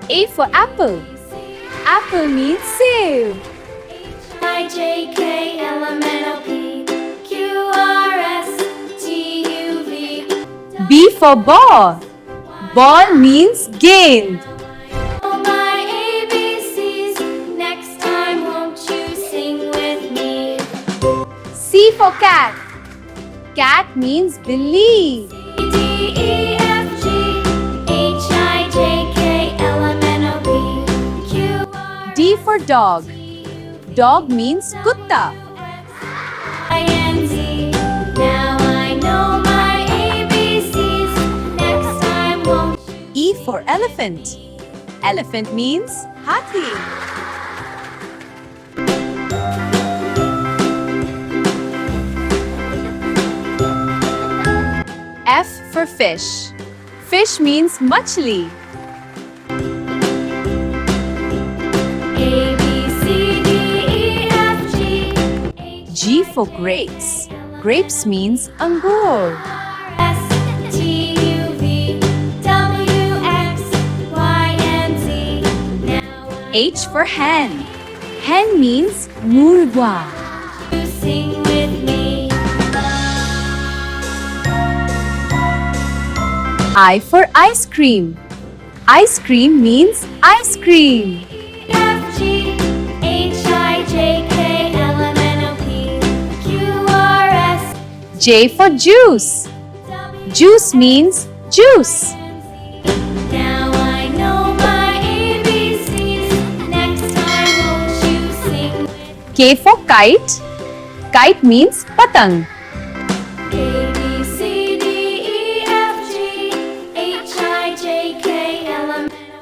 A for apple. Apple means save. B for ball. Ball means gained. C for cat. Cat means believe. D for dog. Dog means kutta. E for elephant. Elephant means hathi. F for fish. Fish means machli. G for grapes. Grapes means angur. H for hen. Hen means murga. I for ice cream. Ice cream means ice cream. J for juice. Juice means juice. K for kite. Kite means patang.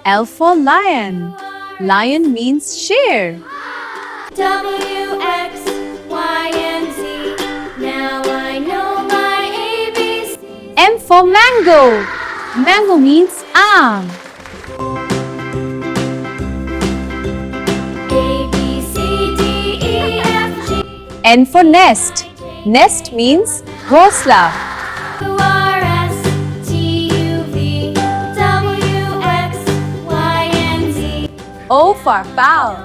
L for lion. Lion means share. M for mango. Mango means aam. N for nest. Nest means ghosla. O for owl.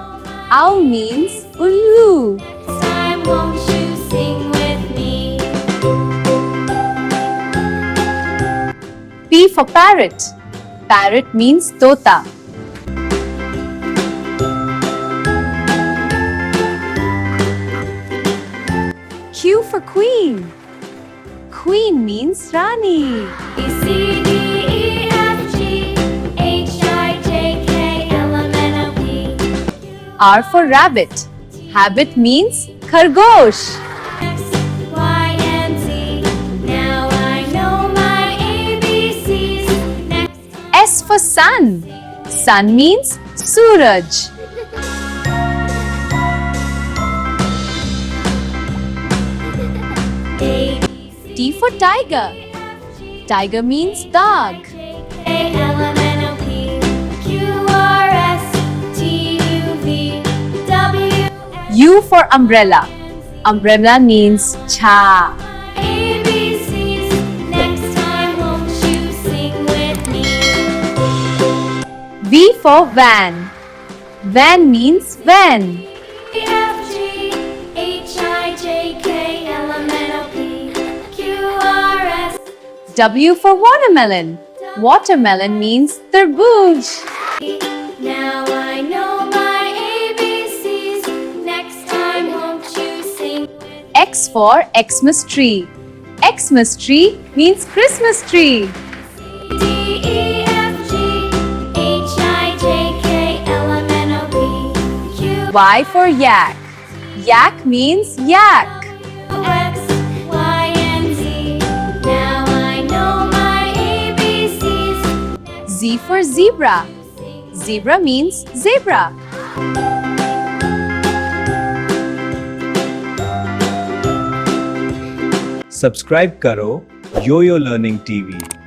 Owl means ullu. P for parrot. Parrot means tota. Q for queen. Queen means Rani. R for rabbit. Habit means khargosh. S for sun. Sun means Suraj. T for tiger. Tiger means dog. U for umbrella. Umbrella means cha. V for van. Van means van. W for watermelon. Watermelon means tarbooj. Now I know my ABCs. Next time won't you sing? X for Xmas tree. Xmas tree means Christmas tree. Y for yak. Yak means yak. Z for zebra. Zebra means zebra. Subscribe करो Yo Yo learning TV.